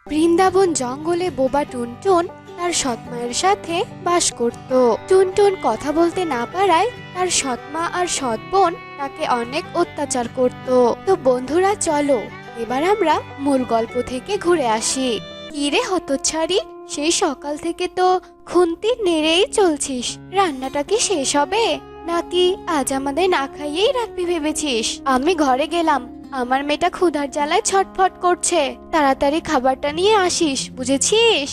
বৃন্দাবন জঙ্গলে বোবা টুনটুন তার সৎমায়ের সাথে বাস করত। টুনটুন কথা বলতে না পারায় তার সৎমা আর সৎ বোন তাকে অনেক অত্যাচার করত। তো বন্ধুরা চলো এবার আমরা মূল গল্প থেকে ঘুরে আসি। কি রে হতচ্ছাড়ি, সেই সকাল থেকে তো খুন্তি নেড়েই চলছিস। রান্নাটা কি শেষ হবে নাকি আজ আমাদের না খাইয়েই রাখবি ভেবেছিস? আমি ঘরে গেলাম, আমার মেয়েটা ক্ষুধার জ্বালায় ছটফট করছে। তাড়াতাড়ি খাবারটা নিয়ে আসিস, বুঝেছিস?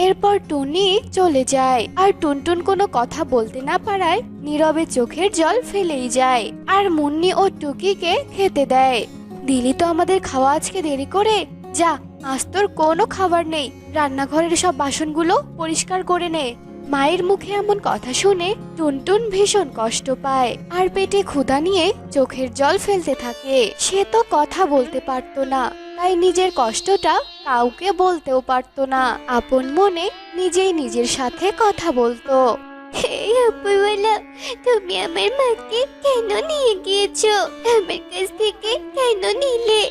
এরপর টুনি চলে যায় আর টুনটুন কোনো কথা বলতে না পারায় নীরবে চোখের জল ফেলেই যায় আর মুন্নি ও টুকিকে খেতে দেয়। দিলি তো আমাদের খাওয়া আজকে দেরি করে। যা, আজ তোর কোনো খাবার নেই। রান্নাঘরের সব বাসনগুলো পরিষ্কার করে নে। মায়ের মুখে এমন কথা শুনে টুনটুন ভীষণ কষ্ট পায় আর পেটে ক্ষুধা নিয়ে চোখের জল ফেলতে থাকে। সে তো কথা বলতে পারতো না, তাই নিজের কষ্টটা কাউকে বলতেও পারতো না। আপন মনে নিজেই নিজের সাথে কথা বলতো। হে উপরওয়ালা, তুমি আমার মাকে কেন নিয়ে গিয়েছো? আমার কাছ থেকে কেন নিলে?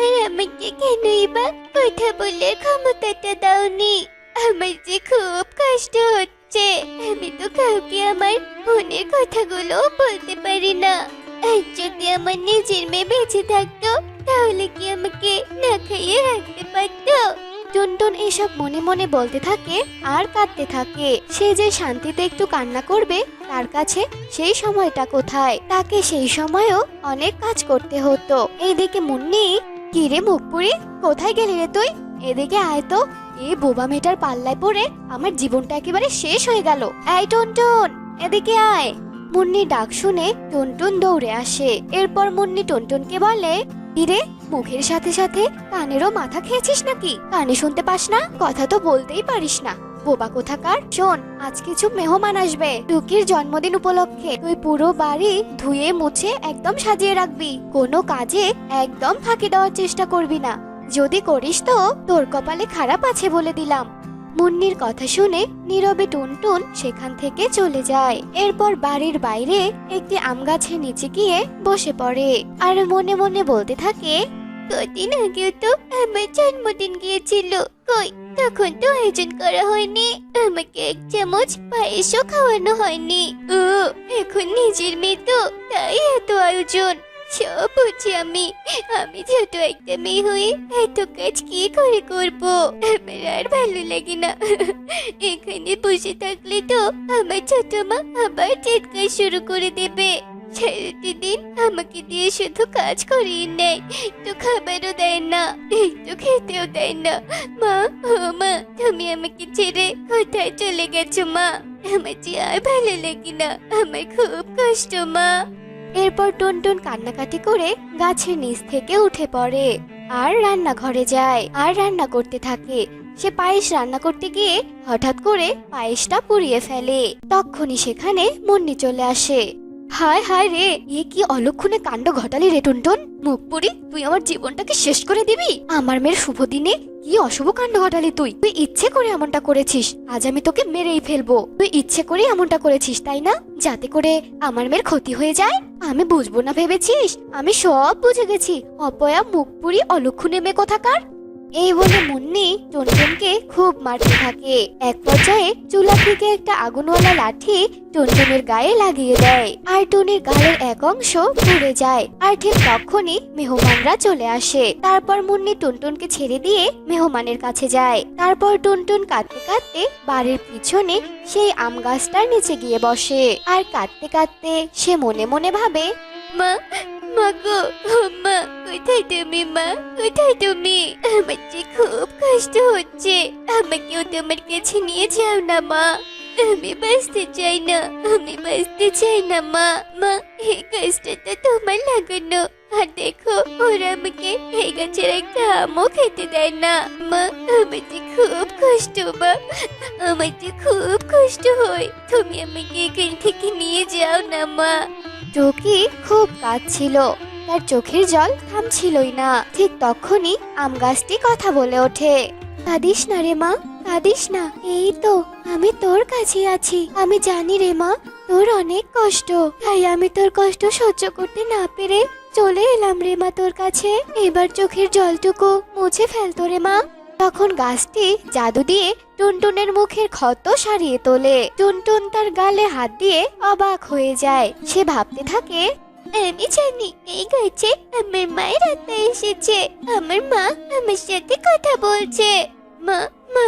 আর আমাকে কেনই বা কথা বলার ক্ষমতাটা দাওনি? আমার যে খুব কষ্ট হচ্ছে। আমি তো কাউকে আমার মনের কথাগুলো বলতে পারি না। আর যদি আমার নিজের মেয়ে বেঁচে থাকতো তাহলে কি আমাকে না খাইয়ে রাখতে পারতো? টুনটুন এসব মনে মনে বলতে থাকে আর কাঁদতে থাকে। সে যে শান্তিতে একটু কান্না করবে তার কাছে সেই সময়টা কোথায়? তাকে সেই সময়ও অনেক কাজ করতে হতো। এইদিকে মুন্নি, কি রে মুখপুরি, কোথায় গেলি রে তুই? এদিকে আয় তো। এই বোবা মেয়েটার পাল্লায় পড়ে আমার জীবনটা একেবারে শেষ হয়ে গেল। এই টুনটুন, এদিকে আয়। মুন্নি ডাক শুনে টুনটুন দৌড়ে আসে। এরপর মুন্নি টুনটুনকে বলে, কিরে, মুখের সাথে সাথে কানেরও মাথা খেয়েছিস নাকি? কানে শুনতে পাস না? কথা তো বলতেই পারিস না, বোবা কোথাকার। শোন, আজ কিছু মেহমান আসবে টুকির জন্মদিন উপলক্ষে। তুই পুরো বাড়ি ধুয়ে মুছে একদম সাজিয়ে রাখবি। কোনো কাজে একদম ফাঁকি দেওয়ার চেষ্টা করবি না। যদি করিস তো তোর কপালে খারাপ আছে বলে দিলাম। মুন্নির কথা শুনে নীরবে টুনটুন সেখান থেকে চলে যায়। এরপর বাড়ির বাইরে একটি আম গাছের নিচে গিয়ে বসে পড়ে আর মনে মনে বলতে থাকে, কদিন আগেও তো আমার জন্মদিন গিয়েছিল, কই তখন তো আয়োজন করা হয়নি। আমাকে এক চামচ পায়েসও খাওয়ানো হয়নি। ও, এখন নিজের মেয়ে তো, তাই এত আয়োজন। সব বুঝি আমি ছোট একটা মেয়ে হয়ে এত কাজ কি করে করব? আমার আর ভালো লাগে না। এখানে বসে থাকলে তো আমার ছোট মা আবার চিৎকার শুরু করে দেবে। সারাদিন আমাকে দিয়ে শুধু কাজ করিয়ে নেয়, একটু খাবারও দেয় না, একটু খেতেও দেয় না। মা, ও মা, তুমি আমাকে ছেড়ে কোথায় চলে গেছো মা? আমার যে আর ভালো লাগে না, আমার খুব কষ্ট মা। এরপর টুনটুন কান্নাকাটি করে গাছের নিচ থেকে উঠে পড়ে আর রান্নাঘরে যায় আর রান্না করতে থাকে। সে পায়েস রান্না করতে গিয়ে হঠাৎ করে পায়েসটা পুড়িয়ে ফেলে। তখনই সেখানে মুন্নি চলে আসে। হায় হায় রে, এ কি অলক্ষণে কাণ্ড ঘটালি রে টুনটুন? মুখপুরি, তুই আমার জীবনটাকে শেষ করে দিবি। আমার মেয়ের শুভ দিনে কি অশুভ কাণ্ড ঘটালি তুই? তুই ইচ্ছে করে এমনটা করেছিস। আজ আমি তোকে মেরেই ফেলবো। তুই ইচ্ছে করে এমনটা করেছিস, তাই না? যাতে করে আমার মেয়ের ক্ষতি হয়ে যায়। আমি বুঝবো না ভেবেছিস? আমি সব বুঝে গেছি। অপয়া, মুখপুরি, অলক্ষণে মেয়ে কোথাকার। এই বলে মুন্নি টুনটুনকে খুব মারতে থাকে। এক পর্যায়ে চুলা থেকে একটা আগুনওয়ালা লাঠি টুনটুনের গায়ে লাগিয়ে দেয় আর টুনির গালের এক অংশ পুড়ে যায়। আর ঠিক তখনই মেহমানরা চলে আসে। তারপর মুন্নি টুনটুনকে ছেড়ে দিয়ে মেহমানের কাছে যায়। তারপর টুনটুন কাঁদতে কাঁদতে বাড়ির পিছনে সেই আম গাছটার নিচে গিয়ে বসে আর কাঁদতে কাঁদতে সে মনে মনে ভাবে, মা, মা গো, মা, কোথায় তুমি মা? কোথায় তুমি? আমার যে খুব কষ্ট হচ্ছে, আমাকেও তোমার কাছে নিয়ে যাও না মা। আমি বাঁচতে চাই না, আমি বাঁচতে চাই না মা। মা, এই কষ্টটা তোমার লাগানো। আর দেখো, ওরা আমাকে এই গাছের একটা আমও খেতে দেয় না। মা, আমার যে খুব কষ্ট মা, আমার যে খুব কষ্ট হয়। তুমি আমাকে এখান থেকে নিয়ে যাও না মা। টুকি খুব কাঁদছিল, তার চোখের জল থামছিলই না। ঠিক তখনই আম গাছটি কথা বলে ওঠে, কাঁদিস না রে মা, কাঁদিস না। এই তো আমি তোর কাছে আছি। আমি জানি রে মা, তোর অনেক কষ্ট, তাই আমি তোর কষ্ট সহ্য করতে না পেরে চলে এলাম রে মা তোর কাছে। এবার চোখের জলটুকু মুছে ফেলতো রে মা। তখন গাছটি জাদু দিয়ে টুনটুনের মুখের ক্ষত সারিয়ে তোলে। টুনটুন তার গালে হাত দিয়ে অবাক হয়ে যায়। সে ভাবতে থাকে, আমি জানি এই গাছে আমার মায়ের আত্মা এসেছে। আমার মা আমার সাথে কথা বলছে। মা,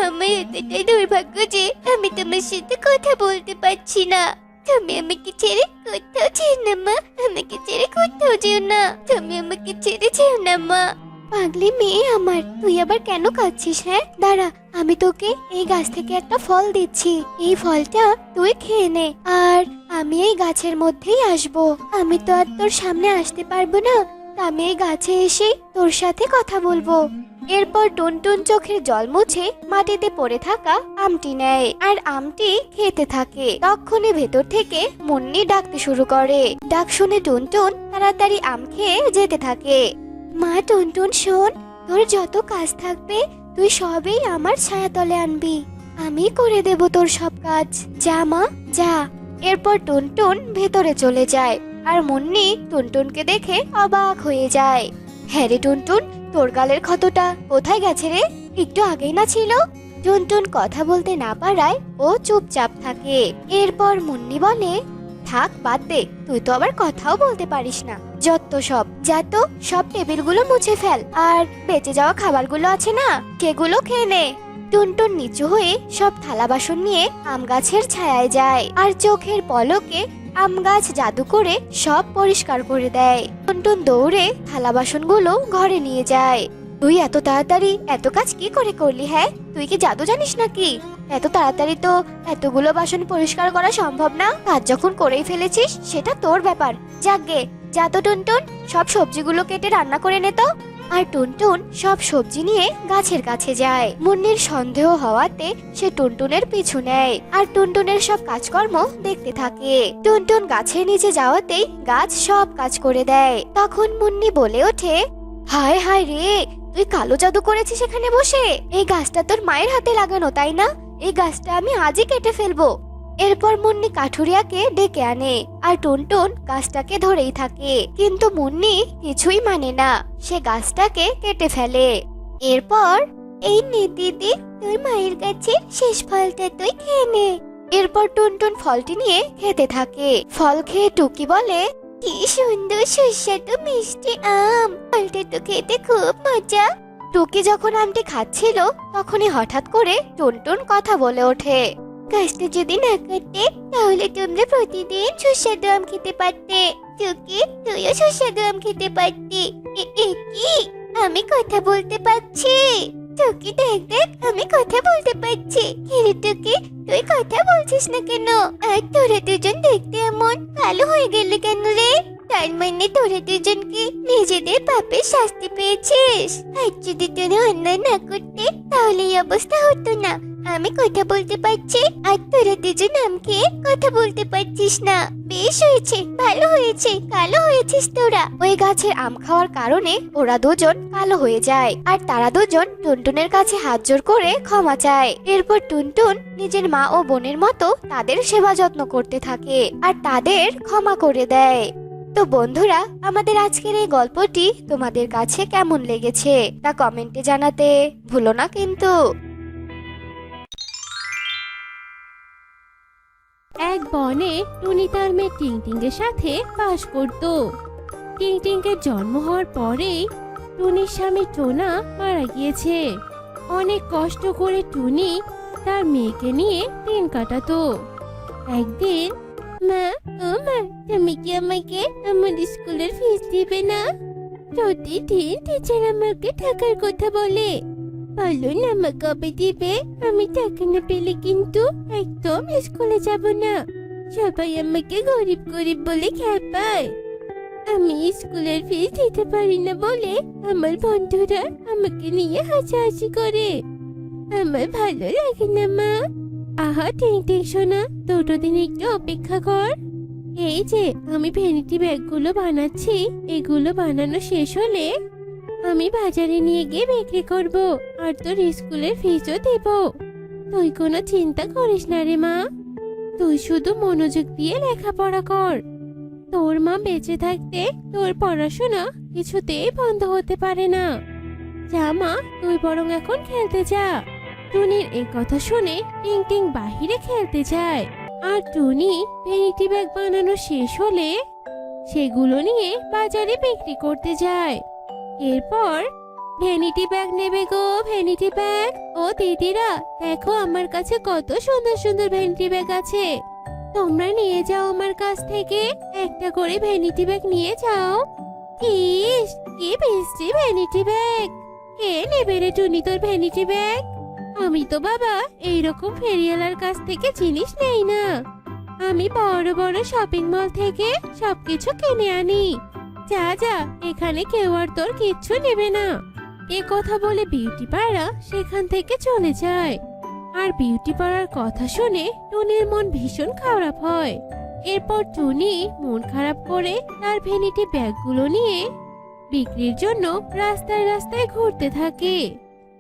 আমার এতটাই দুর্ভাগ্য যে আমি তোমার সাথে কথা বলতে পারছি না। তুমি আমাকে ছেড়ে কোথাও যেও না মা, আমাকে ছেড়ে কোথাও যেও না, তুমি আমাকে ছেড়ে যেও না মা। পাগলি মেয়ে আমার, তুই আবার কেন কাঁদছিস? হ্যাঁ, দাঁড়া, আমি তোকে এই গাছ থেকে একটা ফল দিচ্ছি। এই ফলটা তুই খেয়ে নে, আর আমি এই গাছের মধ্যেই আসবো। আমি তো আর তোর সামনে আসতে পারবো না, আমি এই গাছে এসে তোর সাথে কথা বলবো। এরপর টুনটুন চোখের জল মুছে মাটিতে পড়ে থাকা আমটি নেয় আর আমটি খেতে থাকে। তখনই ভেতর থেকে মুন্নি ডাকতে শুরু করে। ডাক শুনে টুনটুন তাড়াতাড়ি আম খেয়ে যেতে থাকে। মা, টুনটুন শোন, তোর যত কাজ থাকবে তুই সবই আমার ছায়াতলে আনবি। আমি করে দেব তোর সব কাজ। যা মা, যা। এরপর টুনটুন ভেতরে চলে যায় আর মুন্নি টুনটুনকে দেখে অবাক হয়ে যায়। হ্যাঁ রে টুনটুন, তোর গালের ক্ষতটা কোথায় গেছে রে? একটু আগেই না ছিল। টুনটুন কথা বলতে না পারায় ও চুপচাপ থাকে। এরপর মুন্নি বলে, থাক, বাদ দে, তুই তো আবার কথাও বলতে পারিস না। যত সব, যা তো সব টেবিলগুলো মুছে ফেল, আর বেঁচে যাওয়া খাবারগুলো আছে না, সেগুলো খেয়ে নে। টুনটুন নিচু হয়ে সব থালা বাসন নিয়ে আম গাছের ছায়ায় যায় আর চোখের পলকে আম গাছ জাদু করে সব পরিষ্কার করে দেয়। টুনটুন দৌড়ে থালা বাসনগুলো ঘরে নিয়ে যায়। তুই এত তাড়াতাড়ি এত কাজ কি করে করলি? হ্যাঁ, তুই কি জাদু জানিস নাকি? এত তাড়াতাড়ি তো এতগুলো বাসন পরিষ্কার করা সম্ভব না। কাজ যখন করেই ফেলেছিস সেটা তোর ব্যাপার। যাকগে, যা তো টুনটুন, সব সবজিগুলো কেটে রান্না করে নে তো। আর টুনটুন সব সবজি নিয়ে গাছের কাছে যায়। মুন্নির সন্দেহ হওয়াতে সে টুনটুনের পিছু নেয় আর টুনটুনের সব কাজকর্ম দেখতে থাকে। টুনটুন গাছের নিচে যাওয়াতেই গাছ সব কাজ করে দেয়। তখন মুন্নি বলে ওঠে, হায় হায় রে, তুই কালো জাদু করেছিস এখানে বসে। এই গাছটা তোর মায়ের হাতে লাগানো, তাই না? এই গাছটা আমি আজই কেটে ফেলবো। এরপর মুন্নি কাঠুরিয়াকে ডেকে আনে আর টুনটুন গাছটাকে ধরেই থাকে, কিন্তু মুন্নি কিছুই মানে না। সে গাছটাকে কেটে ফেলে। এরপর, এই নে দিদি, তোর মায়ের কাছে শেষ ফলটা তুই খেয়ে নে। এরপর টুনটুন ফলটি নিয়ে খেতে থাকে। ফল খেয়ে টুকি বলে, কি সুন্দর সুস্বাদু মিষ্টি আম, ফলটা তো খেতে খুব মজা। টুকি যখন আমটি খাচ্ছিল তখনই হঠাৎ করে টুনটুন কথা বলে ওঠে, গাছটা যদি না কাটতে তাহলে তোমরা প্রতিদিন সুস্বাদু আম খেতে পারতে। টুকি, তুইও সুস্বাদু আম খেতে পারতি। কি, আমি কথা বলতে পারছি? টুকি, দেখ দেখ, আমি কথা বলতে পারছি। কিরে টুকি, তুই কথা বলছিস না কেন? আর তোরা দুজন দেখতে এমন কালো হয়ে গেলি কেন রে? তার মানে তোরা দুজনকে নিজেদের পাপের শাস্তি পেয়েছিস। আর যদি তোরা অন্যায় না করতে তাহলে এই অবস্থা হতো না। আমি কথা বলতে পারছি আর তোরা দুজন আমকে কথা বলতে পারছিস না। বেশ হয়েছে, ভালো হয়েছে, কালো হয়েছিস তোরা। ওই গাছের আম খাওয়ার কারণে ওরা দুজন কালো হয়ে যায় আর তারা দুজন টুনটুনের কাছে হাত জোড় করে ক্ষমা চায়। এরপর টুনটুন নিজের মা ও বোনের মতো তাদের সেবা যত্ন করতে থাকে আর তাদের ক্ষমা করে দেয়। তো বন্ধুরা, আমাদের আজকের এই গল্পটি তোমাদের কাছে কেমন লেগেছে তা কমেন্টে জানাতে ভুলো না কিন্তু। এক বনে টুনি তার মেয়ে টিংটিংয়ের সাথে বাস করত। টিংটিংয়ের জন্ম হওয়ার পরেই টুনির স্বামী টোনা মারা গিয়েছে। অনেক কষ্ট করে টুনি তার মেয়েকে নিয়ে দিন কাটাতো। একদিন, মা, ও মা, তুমি কি আমাকে আমার স্কুলের ফিস দিবে না? প্রতিদিন টিচার আমাকে টাকার কথা বলে। বলো না মা, কবে দিবে? আমি টাকা না পেলে কিন্তু একদম স্কুলে যাব না। সবাই আমাকে গরিব গরিব বলে খেপায়। আমি স্কুলের ফিস দিতে পারি না বলে আমার বন্ধুরা আমাকে নিয়ে হাসাহাসি করে। আমার ভালো লাগে না মা। আহা টিংটিং সোনা, দুটো দিন একটু অপেক্ষা কর। এই যে আমি ভ্যানিটি ব্যাগগুলো বানাচ্ছি, এগুলো বানানো শেষ হলে আমি বাজারে নিয়ে গিয়ে বিক্রি করব আর তোর স্কুলের ফিসও দেব। তুই কোনো চিন্তা করিস না রে মা, তুই শুধু মনোযোগ দিয়ে লেখাপড়া কর। তোর মা বেঁচে থাকতে তোর পড়াশোনা কিছুতেই বন্ধ হতে পারে না। যা মা, তুই বরং এখন খেলতে যা। টুনির এই কথা শুনে টিং বাহিরে খেলতে যায়। আর টুনি ভ্যানিটি ব্যাগ বানানো শেষ হলে সেগুলো নিয়ে বাজারে বিক্রি করতে যায়। এরপর ভ্যানিটি ব্যাগ নেবে গো, ভ্যানিটি ব্যাগ। ও দিদিরা, দেখো আমার কাছে কত সুন্দর সুন্দর ভ্যানিটি ব্যাগ আছে। তোমরা নিয়ে যাও আমার কাছ থেকে, একটা করে ভ্যানিটি ব্যাগ নিয়ে যাও। ইস, কি বিশ্রী ভ্যানিটি ব্যাগ! কে নেবে রে টুনি তোর ভ্যানিটি ব্যাগ? আমি তো বাবা এইরকম ফেরিওয়ালার কাছ থেকে জিনিস নেই না। আমি বড় বড় শপিং মল থেকে সবকিছু কিনে আনি। যা যা, এখানে কেউ আর তোর কিচ্ছু নেবে না। এ কথা বলে বিউটি পাড়া সেখান থেকে চলে যায়। আর বিউটি পাড়ার কথা শুনে টুনির মন ভীষণ খারাপ হয়। এরপর টুনি মন খারাপ করে তার ভ্যানিটি ব্যাগগুলো নিয়ে বিক্রির জন্য রাস্তায় রাস্তায় ঘুরতে থাকে।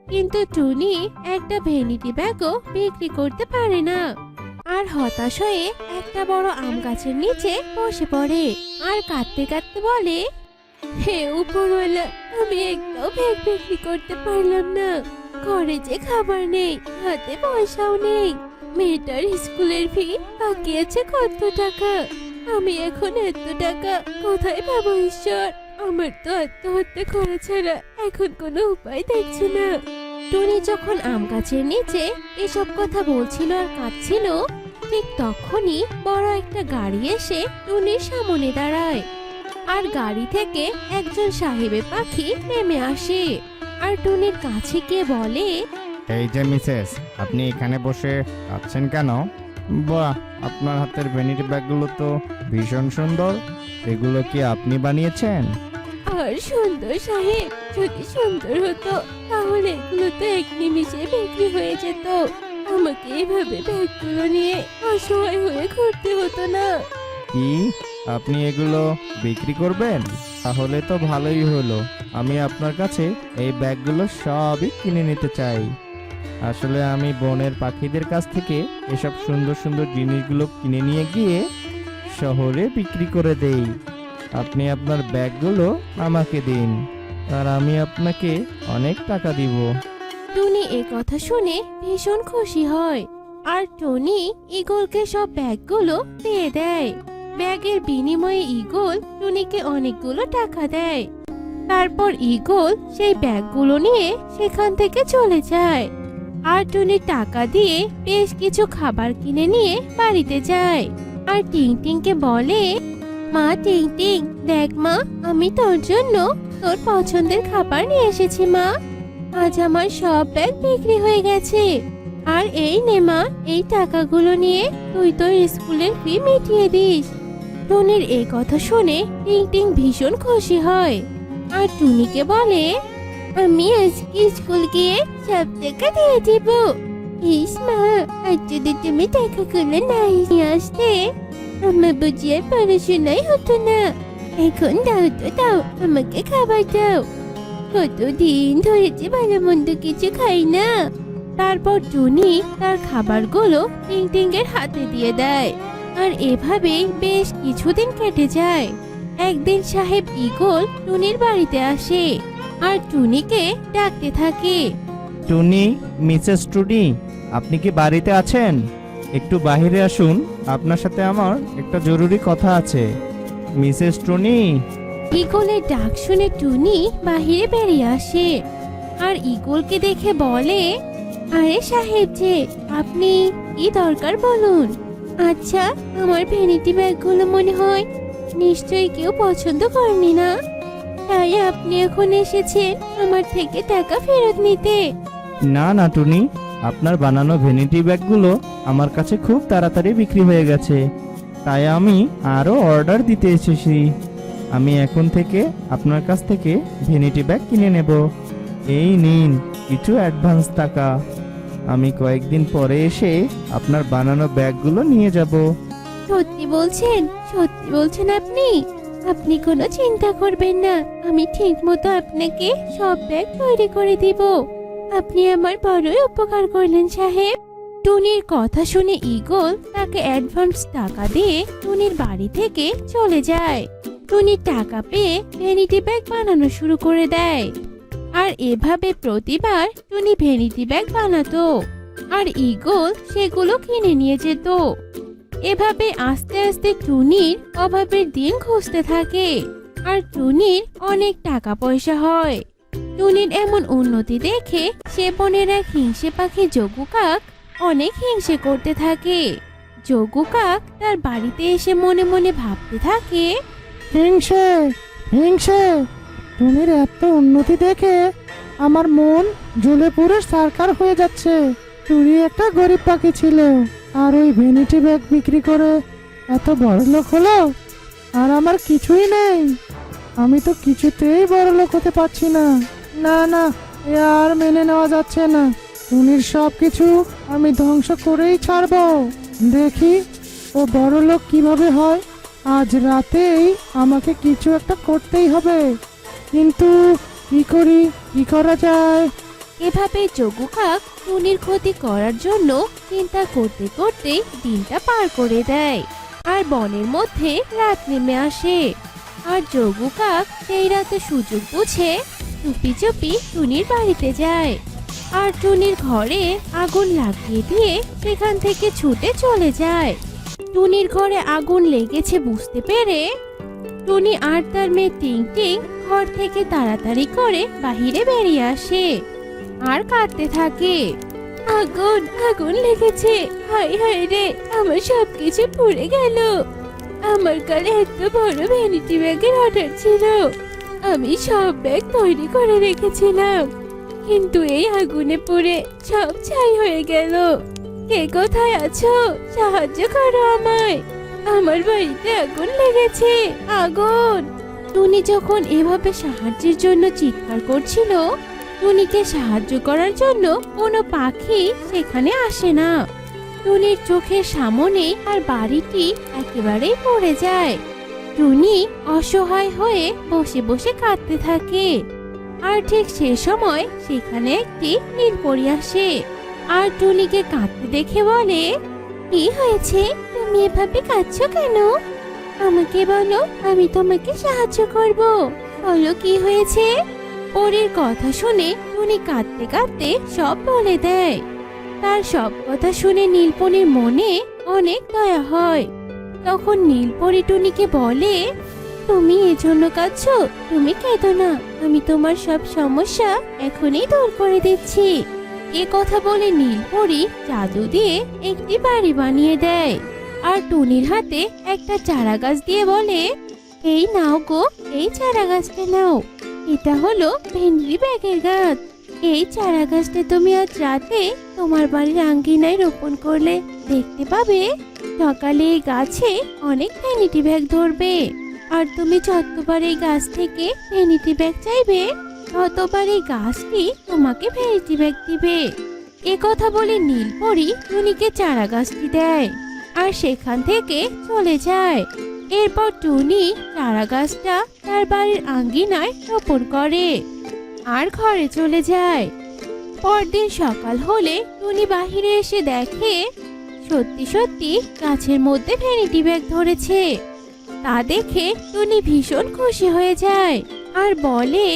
কিন্তু টুনি একটা ভ্যানিটি ব্যাগও বিক্রি করতে পারে না। আর হতাশ হয়ে একটা বড় আম গাছের নিচে বসে পড়ে আর কাঁদতে কাঁদতে বলে, হে উপরওয়ালা, আমি একটাও ব্যাগ বিক্রি করতে পারলাম না। ঘরে যে খাবার নেই, হাতে পয়সাও নেই। মেয়েটার স্কুলের ফি বাকি আছে কত টাকা। আমি এখন এত টাকা কোথায় পাবো ঈশ্বর? আমার তো আত্মহত্যা করা ছাড়া এখন কোনো উপায় দেখছি না। টুনি যখন আম গাছের নিচে এসব কথা বলছিল আর কাঁদছিল, ঠিক তখনই বড় একটা গাড়ি এসে টুনির সামনে দাঁড়ায়। আর গাড়ি থেকে একজন সাহেবের পাখি নেমে আসে আর টুনির কাছে গিয়ে বলে, এই যে মিসেস, আপনি এখানে বসে আছেন কেন? বাহ, আপনার হাতের ভ্যানিটি ব্যাগগুলো তো ভীষণ সুন্দর। এগুলো কি আপনি বানিয়েছেন? আর সুন্দর সাহেব, যদি সুন্দর হতো তাহলে এগুলো তো এক নিমিষে বিক্রি হয়ে যেত। আমাকে এইভাবে ব্যাগগুলো নিয়ে অসহায় হয়ে ঘুরতে হতো না। কি, আপনি এগুলো বিক্রি করবেন? তাহলে তো ভালোই হলো। আমি আপনার কাছে এই ব্যাগগুলো সবই কিনে নিতে চাই। আসলে আমি বনের পাখিদের কাছ থেকে এসব সুন্দর সুন্দর জিনিসগুলো কিনে নিয়ে গিয়ে শহরে বিক্রি করে দেই। আপনি আপনার ব্যাগগুলো আমাকে দিন, আর আমি আপনাকে অনেক টাকা দিব। টুনি এ কথা শুনে ভীষণ খুশি হয় আর টনি ঈগলকে সব ব্যাগগুলো দিয়ে দেয়। ব্যাগের বিনিময়ে ঈগল টুনিকে অনেকগুলো টাকা দেয়। তারপর ঈগল সেই ব্যাগগুলো নিয়ে সেখান থেকে চলে যায় আর টুনি টাকা দিয়ে বেশ কিছু খাবার কিনে নিয়ে বাড়িতে যায়। আর টিংকে বলে, মা টিং, দেখ মা, আমি তোর জন্য তোর পছন্দের খাবার নিয়ে এসেছি মা। আজ আমার সব ব্যাগ বিক্রি হয়ে গেছে। আর এই নে মা, এই টাকাগুলো নিয়ে তুই তোর স্কুলের ফি মিটিয়ে দিস। টুনির এই কথা শুনে টিং ভীষণ খুশি হয় আর টুনিকে বলে, আমি আজকে স্কুল গিয়ে সব টাকা দিয়ে দিব। ইস মা, আজ যদি তুমি টাকাগুলো নাই নিয়ে আসতে, আমার বুঝি আর পড়াশোনাই হতো না। এখন দাও তো দাও, আমাকে খাবার দাও। কতদিন ধরে যে ভালো মন্দ কিছু খাই না। তারপর টুনি তার খাবারগুলো টিং এর হাতে দিয়ে দেয়। আর এভাবেই বেশ কিছুদিন কেটে যায়। একদিন সাহেব ঈগল টুনির বাড়িতে আসে আর টুনিকে ডাকতে থাকে, টুনি, মিসেস টুনি, আপনি কি বাড়িতে আছেন? একটু বাইরে আসুন, আপনার সাথে আমার একটা জরুরি কথা আছে। মিসেস টুনি। ঈগলের ডাক শুনে টুনি বাহিরে বেরিয়ে আসে আর ঈগলকে দেখে বলে, আরে সাহেব যে, আপনি কি দরকার বলুন। আচ্ছা, আমার ভ্যানিটি ব্যাগগুলো মনে হয় নিশ্চয়ই কেউ পছন্দ করেনি না, তাই আপনি এখন এসেছেন আমার থেকে টাকা ফেরত নিতে। না না টুনি, আপনার বানানো ভ্যানিটি ব্যাগগুলো আমার কাছে খুব তাড়াতাড়ি বিক্রি হয়ে গেছে, তাই আমি আরো অর্ডার দিতে এসেছি। আমি এখন থেকে আপনার কাছ থেকে ভ্যানিটি ব্যাগ কিনে নেব। এই নিন কিছু অ্যাডভান্স টাকা। আমি কয়েকদিন পরে এসে আপনার বানানো ব্যাগগুলো নিয়ে যাব। সত্যি বলছেন? সত্যি বলছেন আপনি? আপনি কোনো চিন্তা করবেন না, আমি ঠিক মতো আপনাকে সব ব্যাগ তৈরি করে দিব। আপনি আমার বড়ই উপকার করলেন সাহেব। টুনির কথা শুনে ঈগল তাকে অ্যাডভান্স টাকা দিয়ে টুনির বাড়ি থেকে চলে যায়। টুনি টাকা পেয়ে ভ্যানিটি ব্যাগ বানানো শুরু করে দেয়। আর এভাবে প্রতিবার টুনি ভ্যানিটি ব্যাগ বানাতো আর ঈগল সেগুলো কিনে নিয়ে যেত। এভাবে আস্তে আস্তে টুনির অভাবের দিন ঘুচতে থাকে আর টুনির অনেক টাকা পয়সা হয়। টুনির এমন উন্নতি দেখে সে বনের এক হিংসে পাখি যোগু কাক অনেক হিংসে করতে থাকে। যোগু কাক তার বাড়িতে এসে মনে মনে ভাবতে থাকে, হিংসে হিংসে, টুনির এত উন্নতি দেখে আমার মন জ্বলে পুড়ে ছারখার হয়ে যাচ্ছে। টুনি একটা গরিব পাখি ছিল, আর ওই ভ্যানিটি ব্যাগ বিক্রি করে এত বড়লোক হলো, আর আমার কিছুই নেই। আমি তো কিছুতেই বড়লোক হতে পারছি না। না না, এ আর মেনে নেওয়া যাচ্ছে না। টুনির সব কিছু আমি ধ্বংস করেই ছাড়বো। দেখি ও বড়লোক কিভাবে হয়। আজ রাতেই আমাকে কিছু একটা করতেই হবে, কিন্তু কি করা যায়? এভাবে যোগু কাক টুনির ক্ষতি করার জন্য চিন্তা করতে করতে দিনটা পার করে দেয়। আর বনের মধ্যে রাত নেমে আসে আর যোগু কাক সেই রাতে সুযোগ বুঝে চুপি চুপি টুনির বাড়িতে যায় আর টুনির ঘরে আগুন লাগিয়ে দিয়ে সেখান থেকে ছুটে চলে যায়। টুনির ঘরে আগুন লেগেছে বুঝতে পেরে টুনি আর তার মেয়ে টিং টিং ঘর থেকে তাড়াতাড়ি করে বাহিরে বেরিয়ে আসে আর কাঁদতে থাকে। আগুন আগুন লেগেছে, হায় হায় রে, আমার সবকিছু পুড়ে গেল। আমার কাছে এত বড় ভ্যানিটি ব্যাগের অর্ডার ছিল, আমি সব ব্যাগ তৈরি করে রেখেছিলাম, কিন্তু এই আগুনে পুড়ে সব ছাই হয়ে গেল। কে কোথায় আছো? সাহায্য করো আমায়, আমার বাড়িতে আগুন লেগেছে, আগুন। টুনি যখন এভাবে সাহায্যের জন্য চিৎকার করছিল, টুনিকে সাহায্য করার জন্য কোনো পাখি সেখানে আসে না। টুনির চোখের সামনে আর বাড়িটি একেবারেই পড়ে যায়। টুনি অসহায় হয়ে বসে বসে কাঁদতে থাকে। আর ঠিক সে সময় সেখানে একটি নীলপরি আসে আর টুনিকে কাঁদতে দেখে বলে, কি হয়েছে? তুমি এভাবে কাঁদছো কেন? আমাকে বলো, আমি তোমাকে সাহায্য করব। বলো কি হয়েছে? পরীর কথা শুনে টুনি কাঁদতে কাঁদতে সব বলে দেয়। তার সব কথা শুনে নীলপরির মনে অনেক দয়া হয়। তখন নীলপরি টুনিকে বলে, তুমি এজন্য কাঁদছো? তুমি কেঁদো না, আমি তোমার সব সমস্যা এখনই দূর করে দিচ্ছি। এ কথা বলে নীলপরি জাদু দিয়ে একটি বাড়ি বানিয়ে দেয় আর টুনির হাতে একটা চারা গাছ দিয়ে বলে, এই নাও গো, এই চারা গাছটা নাও। এটা হলো ভেন্ডি ব্যাগের গাছ। এই চারা গাছটা তুমি আজ রাতে তোমার বাড়ির আঙ্গিনায় রোপণ করলে দেখতে পাবে সকালে এই গাছে অনেক ভ্যানিটি ব্যাগ ধরবে। আর তুমি যতবার এই গাছ থেকে ভ্যানিটি ব্যাগ চাইবে ততবার এই গাছটি তোমাকে ভ্যানিটি ব্যাগ দিবে। এ কথা বলে নীলপরি টুনিকে চারা গাছটি দেয় আর সেখান থেকে চলে যায়। এরপর টুনি চারা গাছটা তার বাড়ির আঙ্গিনায় রোপণ করে আর ঘরে চলে যায়। পরদিন সকাল হলে টুনি বাহিরে এসে দেখে সত্যি সত্যি গাছের মধ্যে ভ্যানিটি ব্যাগ ধরেছে। তা দেখে টুনি ভীষণ খুশি হয়ে যায় আর বলে,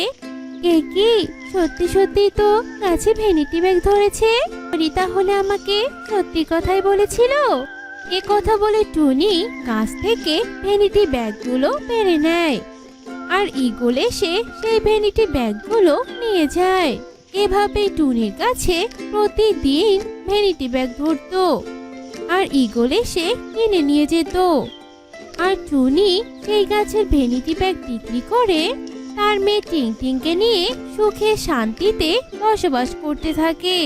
এ কি, সত্যি সত্যি তো গাছে ভ্যানিটি ব্যাগ ধরেছে। পরি তাহলে আমাকে সত্যি কথাই বলেছিল। এ কথা বলে টুনি গাছ থেকে ভ্যানিটি ব্যাগগুলো পেরে নেয় আর ঈগল এসে সেই ভ্যানিটি ব্যাগগুলো নিয়ে যায়। এভাবে টুনির কাছে প্রতিদিন ভ্যানিটি ব্যাগ ধরতো আর ঈগল এসে কিনে নিয়ে যেত। আর টুনি সেই গাছের ভ্যানিটি ব্যাগ বিক্রি করে তার মেয়ে টিং টিংকে নিয়ে সুখে শান্তিতে বসবাস করতে থাকে।